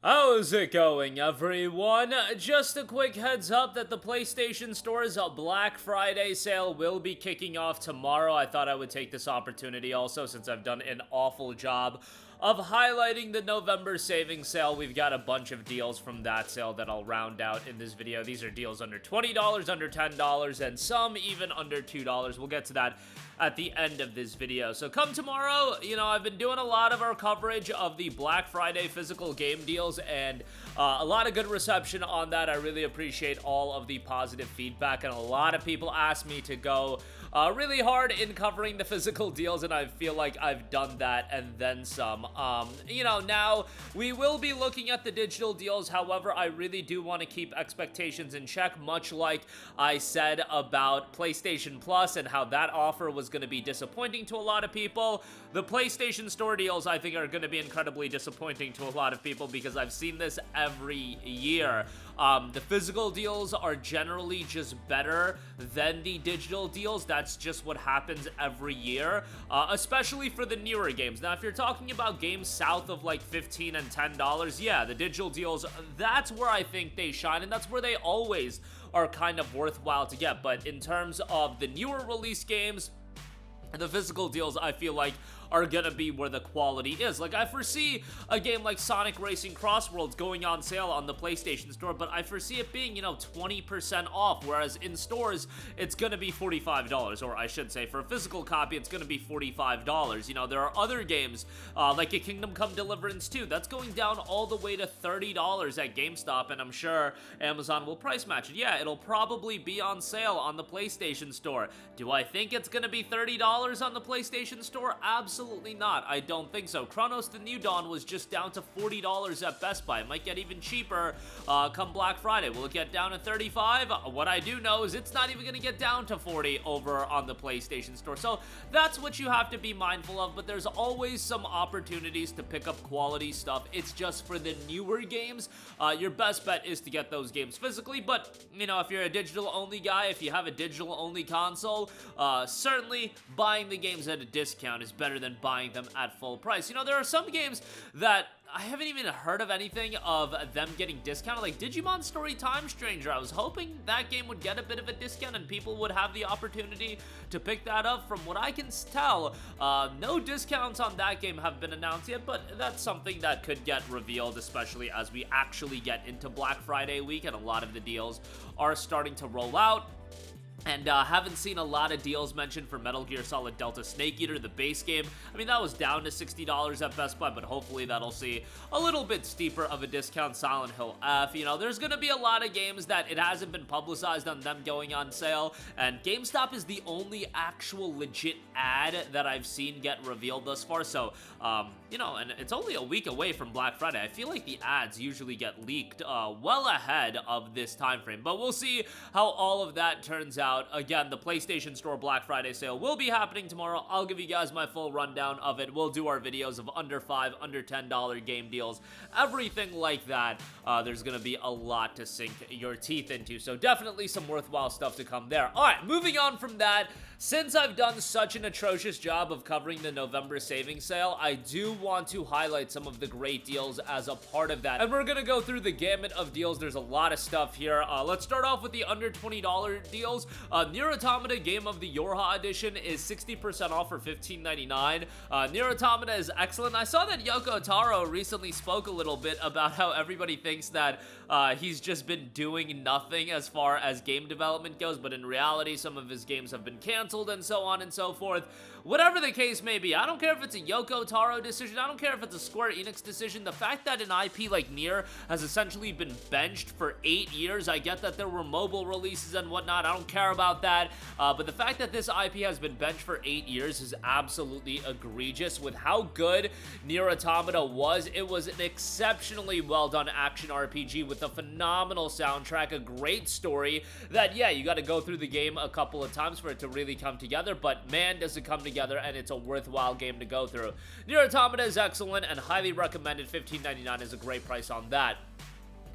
How's it going, everyone? Just a quick heads up that the PlayStation Store's Black Friday sale will be kicking off tomorrow. I thought I would take this opportunity also, since I've done an awful job of highlighting the November savings sale. We've got a bunch of deals from that sale that I'll round out in this video. These are deals under $20, under $10, and some even under $2. We'll get to that at the end of this video. So come tomorrow, I've been doing a lot of our coverage of the Black Friday physical game deals, and a lot of good reception on that. I really appreciate all of the positive feedback, and a lot of people asked me to go really hard in covering the physical deals, and I feel like I've done that and then some. Now we will be looking at the digital deals. However, I really do want to keep expectations in check, much like I said about PlayStation Plus and how that offer was going to be disappointing to a lot of people. The PlayStation Store deals, I think, are going to be incredibly disappointing to a lot of people because I've seen this every year. The physical deals are generally just better than the digital deals. That's just what happens every year, especially for the newer games. Now, if you're talking about games south of like $15 and $10, yeah, the digital deals, that's where I think they shine, and that's where they always are kind of worthwhile to get. But in terms of the newer release games, the physical deals, I feel like, are gonna be where the quality is. Like, I foresee a game like Sonic Racing Crossworlds going on sale on the PlayStation Store, but I foresee it being, 20% off, whereas in stores, it's gonna be $45, or I should say, for a physical copy, it's gonna be $45. There are other games, like a Kingdom Come Deliverance 2, that's going down all the way to $30 at GameStop, and I'm sure Amazon will price match it. Yeah, it'll probably be on sale on the PlayStation Store. Do I think it's gonna be $30 on the PlayStation Store? Absolutely not. I don't think so. Chronos The New Dawn was just down to $40 at Best Buy. It might get even cheaper come Black Friday. Will it get down to $35? What I do know is it's not even going to get down to $40 over on the PlayStation Store. So that's what you have to be mindful of, but there's always some opportunities to pick up quality stuff. It's just for the newer games, your best bet is to get those games physically, but, if you're a digital-only guy, if you have a digital-only console, certainly buying the games at a discount is better than buying them at full price. There are some games that I haven't even heard of anything of them getting discounted, like Digimon Story Time Stranger. I was hoping that game would get a bit of a discount and people would have the opportunity to pick that up. From what I can tell, no discounts on that game have been announced yet, but that's something that could get revealed, especially as we actually get into Black Friday week and a lot of the deals are starting to roll out. And haven't seen a lot of deals mentioned for Metal Gear Solid Delta Snake Eater, the base game. I mean, that was down to $60 at Best Buy, but hopefully that'll see a little bit steeper of a discount. Silent Hill F, there's gonna be a lot of games that it hasn't been publicized on them going on sale, and GameStop is the only actual legit ad that I've seen get revealed thus far. So, and it's only a week away from Black Friday. I feel like the ads usually get leaked well ahead of this time frame, but we'll see how all of that turns out. Again, the PlayStation Store Black Friday sale will be happening tomorrow. I'll give you guys my full rundown of it. We'll do our videos of under $5, under $10 game deals, everything like that. There's gonna be a lot to sink your teeth into, so definitely some worthwhile stuff to come there. All right, moving on from that, since I've done such an atrocious job of covering the November savings sale, I do want to highlight some of the great deals as a part of that, and we're gonna go through the gamut of deals. There's a lot of stuff here. Let's start off with the under $20 deals. NieR Automata Game of the YoRHa Edition is 60% off for $15.99. NieR Automata is excellent. I saw that Yoko Taro recently spoke a little bit about how everybody thinks that he's just been doing nothing as far as game development goes, but in reality, some of his games have been canceled and so on and so forth. Whatever the case may be, I don't care if it's a Yoko Taro decision, I don't care if it's a Square Enix decision. The fact that an IP like NieR has essentially been benched for 8 years, I get that there were mobile releases and whatnot, I don't care about that, but the fact that this IP has been benched for 8 years is absolutely egregious. With how good NieR Automata was, it was an exceptionally well done action RPG with a phenomenal soundtrack, a great story that, yeah, you got to go through the game a couple of times for it to really come together, but man, does it come together, and it's a worthwhile game to go through. NieR Automata is excellent and highly recommended. $15.99 is a great price on that.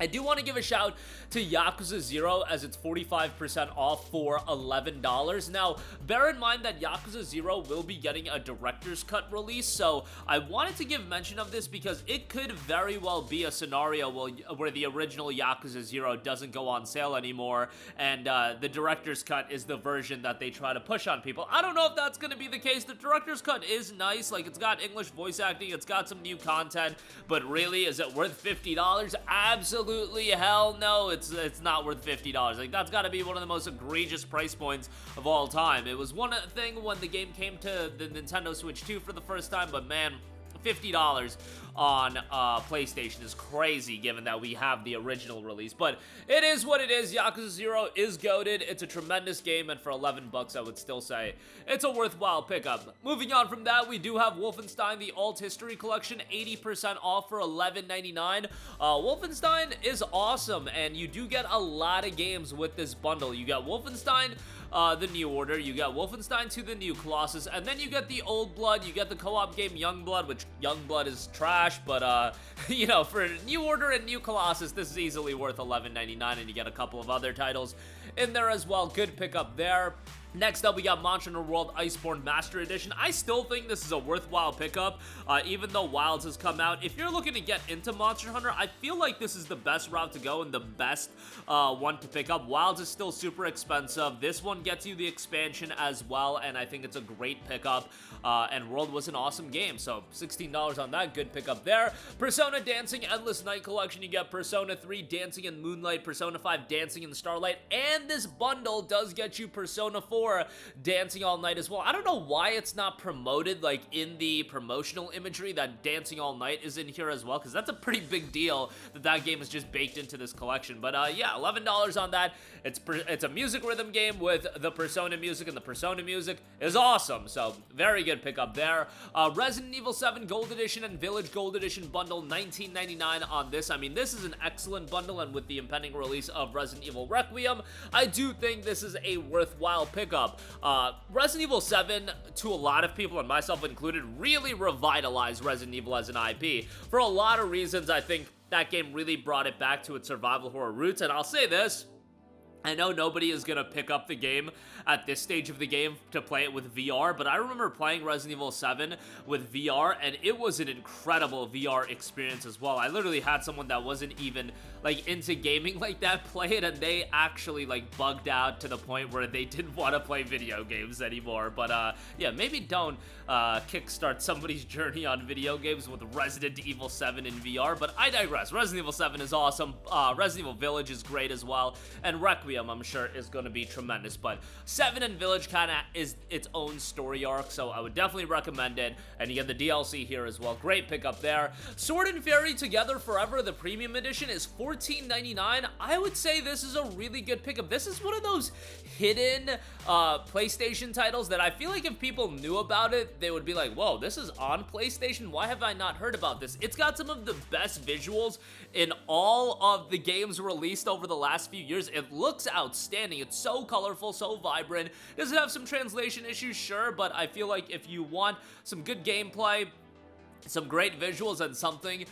I do want to give a shout to Yakuza 0 as it's 45% off for $11. Now, bear in mind that Yakuza 0 will be getting a director's cut release, so I wanted to give mention of this because it could very well be a scenario where the original Yakuza 0 doesn't go on sale anymore, and the director's cut is the version that they try to push on people. I don't know if that's going to be the case. The director's cut is nice, like it's got English voice acting, it's got some new content, but really, is it worth $50? Absolutely hell no, it's not worth $50. Like, that's got to be one of the most egregious price points of all time. It was one thing when the game came to the Nintendo Switch 2 for the first time, but man, $50 on PlayStation is crazy given that we have the original release. But it is what it is. Yakuza 0 is goated. It's a tremendous game, and for 11 bucks, I would still say it's a worthwhile pickup. Moving on from that, we do have Wolfenstein, the Alt History Collection, 80% off for $11.99. Wolfenstein is awesome, and you do get a lot of games with this bundle. You got Wolfenstein, the New Order, you got Wolfenstein 2, the New Colossus, and then you get the Old Blood, you get the co-op game Youngblood, which Youngblood is trash, but, you know, for New Order and New Colossus, this is easily worth $11.99, and you get a couple of other titles in there as well. Good pickup there. Next up, we got Monster Hunter World Iceborne Master Edition. I still think this is a worthwhile pickup, even though Wilds has come out. If you're looking to get into Monster Hunter, I feel like this is the best route to go and the best one to pick up. Wilds is still super expensive. This one gets you the expansion as well, and I think it's a great pickup. And World was an awesome game, so $16 on that. Good pickup there. Persona Dancing Endless Night Collection. You get Persona 3 Dancing in Moonlight, Persona 5 Dancing in Starlight, and this bundle does get you Persona 4 Dancing All Night as well. I don't know why it's not promoted like in the promotional imagery that Dancing All Night is in here as well, because that's a pretty big deal that game is just baked into this collection. But yeah, $11 on that. It's a music rhythm game with the Persona music, and the Persona music is awesome, so very good pickup there. Resident Evil 7 Gold Edition and Village Gold Edition bundle, $19.99 on this. I mean, this is an excellent bundle, and with the impending release of Resident Evil Requiem, I do think this is a worthwhile pickup. Resident Evil 7, to a lot of people, and myself included, really revitalized Resident Evil as an IP. For a lot of reasons, I think that game really brought it back to its survival horror roots, and I'll say this, I know nobody is going to pick up the game at this stage of the game to play it with VR, but I remember playing Resident Evil 7 with VR, and it was an incredible VR experience as well. I literally had someone that wasn't even, like, into gaming like that play it, and they actually, like, bugged out to the point where they didn't want to play video games anymore. But, yeah, maybe don't kickstart somebody's journey on video games with Resident Evil 7 in VR, but I digress. Resident Evil 7 is awesome. Resident Evil Village is great as well, and Requiem, I'm sure, is going to be tremendous, but 7 and Village kind of is its own story arc, so I would definitely recommend it, and you get the DLC here as well. Great pickup there. Sword and Fairy Together Forever, the premium edition, is $14.99. I would say this is a really good pickup. This is one of those hidden PlayStation titles that I feel like if people knew about it, they would be like, whoa, this is on PlayStation? Why have I not heard about this? It's got some of the best visuals in all of the games released over the last few years. It looks outstanding. It's so colorful, so vibrant. Does it have some translation issues? Sure, but I feel like if you want some good gameplay, some great visuals, and something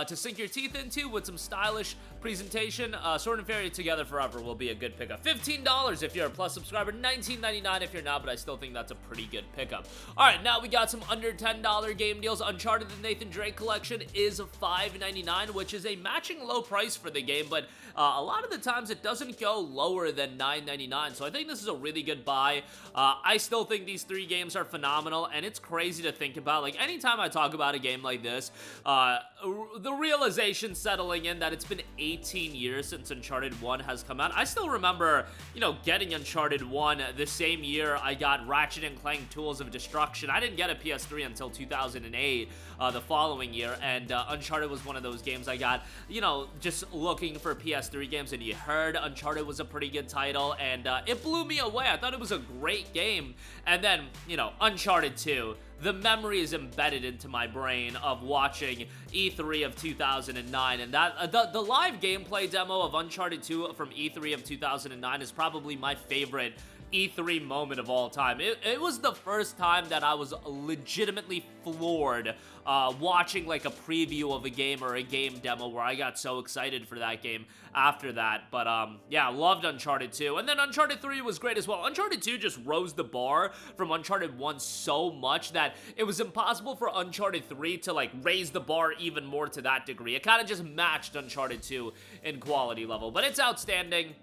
to sink your teeth into with some stylish presentation, Sword and Fairy Together Forever will be a good pickup. $15 if you're a Plus subscriber, $19.99 if you're not, but I still think that's a pretty good pickup. Alright, now we got some under $10 game deals. Uncharted the Nathan Drake Collection is $5.99, which is a matching low price for the game, but a lot of the times it doesn't go lower than $9.99, so I think this is a really good buy. I still think these 3 games are phenomenal, and it's crazy to think about. Like, anytime I talk about a game like this, the realization settling in that it's been 18 years since Uncharted 1 has come out. I still remember, you know, getting Uncharted 1 the same year I got Ratchet & Clank Tools of Destruction. I didn't get a PS3 until 2008, the following year, and Uncharted was one of those games I got, you know, just looking for PS3 games, and you heard Uncharted was a pretty good title, and it blew me away. I thought it was a great game, and then, you know, Uncharted 2, the memory is embedded into my brain of watching E3 of 2009, and that the live gameplay demo of Uncharted 2 from E3 of 2009 is probably my favorite E3 moment of all time. It was the first time that I was legitimately floored watching like a preview of a game or a game demo where I got so excited for that game after that. But yeah, loved Uncharted 2. And then Uncharted 3 was great as well. Uncharted 2 just rose the bar from Uncharted 1 so much that it was impossible for Uncharted 3 to like raise the bar even more to that degree. It kind of just matched Uncharted 2 in quality level, but it's outstanding.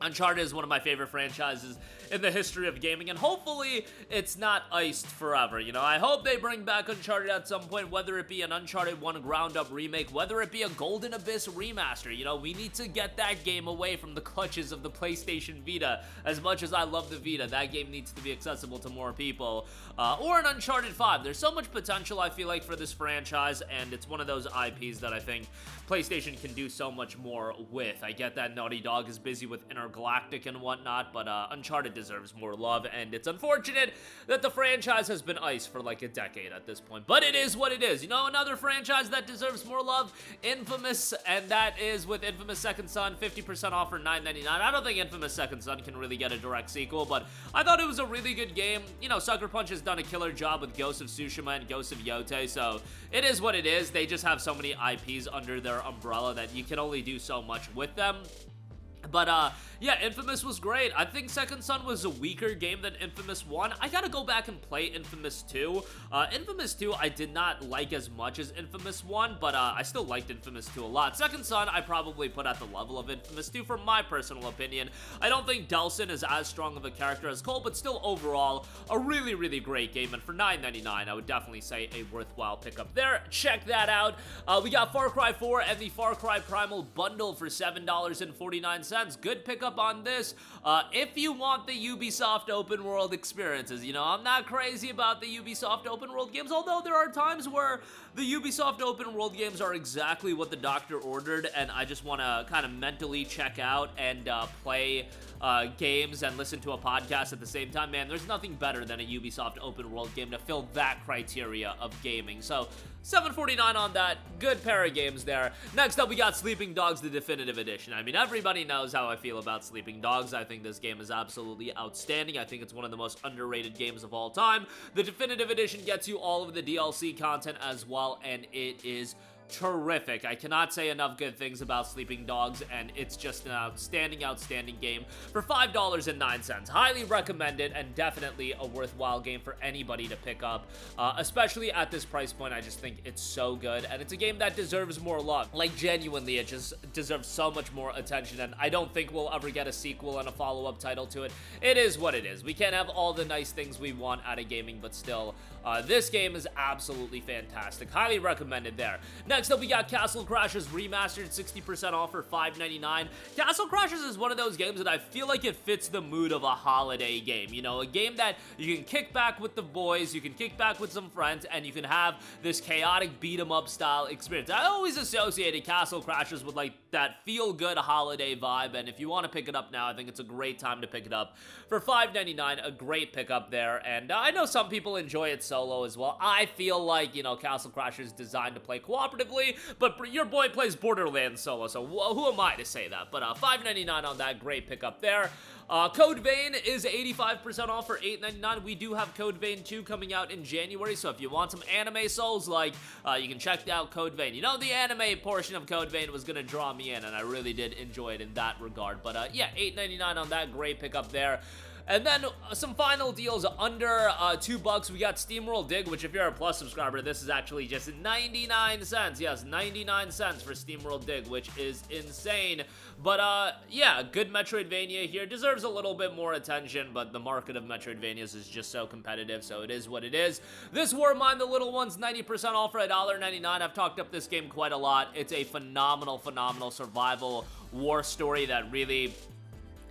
Uncharted is one of my favorite franchises in the history of gaming, and hopefully it's not iced forever. You know, I hope they bring back Uncharted at some point, whether it be an Uncharted 1 ground-up remake, whether it be a Golden Abyss remaster. You know, we need to get that game away from the clutches of the PlayStation Vita. As much as I love the Vita, that game needs to be accessible to more people. Or an Uncharted 5. There's so much potential, I feel like, for this franchise, and it's one of those IPs that I think PlayStation can do so much more with. I get that Naughty Dog is busy with Intergalactic and whatnot, but Uncharted deserves more love, and it's unfortunate that the franchise has been iced for like a decade at this point, but it is what it is. You know, another franchise that deserves more love, Infamous, and that is with Infamous Second Son, 50% off for $9.99. I don't think Infamous Second Son can really get a direct sequel, but I thought it was a really good game. You know, Sucker Punch has done a killer job with Ghost of Tsushima and Ghost of Yotei, so it is what it is. They just have so many IPs under their umbrella that you can only do so much with them. But, yeah, Infamous was great. I think Second Son was a weaker game than Infamous 1. I gotta go back and play Infamous 2. Infamous 2 I did not like as much as Infamous 1, but I still liked Infamous 2 a lot. Second Son I probably put at the level of Infamous 2 from my personal opinion. I don't think Delsin is as strong of a character as Cole, but still overall a really, really great game. And for $9.99, I would definitely say a worthwhile pickup there. Check that out. We got Far Cry 4 and the Far Cry Primal bundle for $7.49. Good pickup on this. If you want the Ubisoft open world experiences, you know, I'm not crazy about the Ubisoft open world games, although there are times where the Ubisoft open world games are exactly what the doctor ordered, and I just want to kind of mentally check out and play games and listen to a podcast at the same time. Man, there's nothing better than a Ubisoft open world game to fill that criteria of gaming. So $7.49 on that. Good pair of games there. Next up, we got Sleeping Dogs, the Definitive Edition. I mean, everybody knows how I feel about Sleeping Dogs. I think this game is absolutely outstanding. I think it's one of the most underrated games of all time. The Definitive Edition gets you all of the DLC content as well, and it is terrific. I cannot say enough good things about Sleeping Dogs, and it's just an outstanding, outstanding game for $5.09. Highly recommend it, and definitely a worthwhile game for anybody to pick up, especially at this price point. I just think it's so good, and it's a game that deserves more love. Like, genuinely, it just deserves so much more attention, and I don't think we'll ever get a sequel and a follow-up title to it. It is what it is. We can't have all the nice things we want out of gaming, but still, this game is absolutely fantastic. Highly recommended there. Next up, we got Castle Crashers Remastered, 60% off for $5.99. Castle Crashers is one of those games that I feel like it fits the mood of a holiday game. You know, a game that you can kick back with the boys, you can kick back with some friends, and you can have this chaotic beat-em-up style experience. I always associated Castle Crashers with, like, that feel-good holiday vibe, and if you want to pick it up now, I think it's a great time to pick it up. For $5.99, a great pickup there, and I know some people enjoy it solo as well. I feel like, you know, Castle Crashers is designed to play cooperatively, but your boy plays Borderlands solo, so who am I to say that? But $5.99 on that, great pickup there. Code Vein is 85% off for $8.99. We do have Code Vein 2 coming out in January, so if you want some anime Souls-like, you can check out Code Vein. You know, the anime portion of Code Vein was gonna draw me in, and I really did enjoy it in that regard. But yeah, $8.99 on that, great pickup there. And then some final deals under $2. We got SteamWorld Dig, which if you're a Plus subscriber, this is actually just 99 cents. Yes, 99 cents for SteamWorld Dig, which is insane. But yeah, good Metroidvania here. Deserves a little bit more attention, but the market of Metroidvanias is just so competitive, so it is what it is. This War Mine the Little Ones, 90% off for $1.99. I've talked up this game quite a lot. It's a phenomenal, phenomenal survival war story that really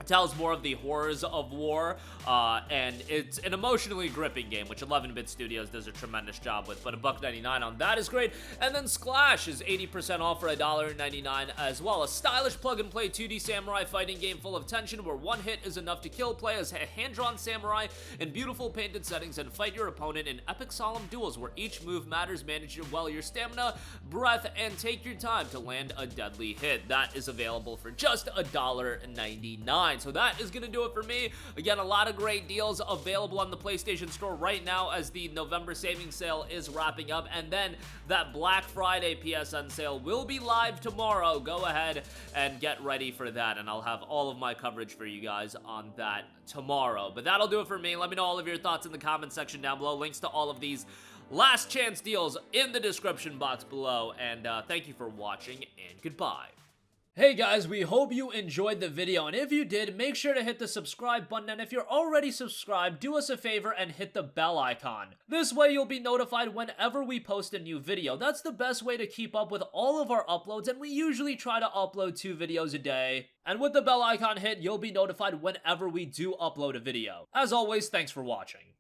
tells more of the horrors of war, and it's an emotionally gripping game, which 11-Bit Studios does a tremendous job with, but $1.99 on that is great. And then Sclash is 80% off for $1.99 as well. A stylish plug-and-play 2D samurai fighting game full of tension where one hit is enough to kill. Play as a hand-drawn samurai in beautiful painted settings and fight your opponent in epic solemn duels where each move matters. Manage well your stamina, breath, and take your time to land a deadly hit. That is available for just $1.99. online. So that is going to do it for me. Again, a lot of great deals available on the PlayStation Store right now as the November savings sale is wrapping up, and then that Black Friday PSN sale will be live tomorrow. Go ahead and get ready for that, and I'll have all of my coverage for you guys on that tomorrow. But that'll do it for me. Let me know all of your thoughts in the comment section down below. Links to all of these last chance deals in the description box below, and thank you for watching, and goodbye. Hey guys, we hope you enjoyed the video, and if you did, make sure to hit the subscribe button, and if you're already subscribed, do us a favor and hit the bell icon. This way you'll be notified whenever we post a new video. That's the best way to keep up with all of our uploads, and we usually try to upload 2 videos a day. And with the bell icon hit, you'll be notified whenever we do upload a video. As always, thanks for watching.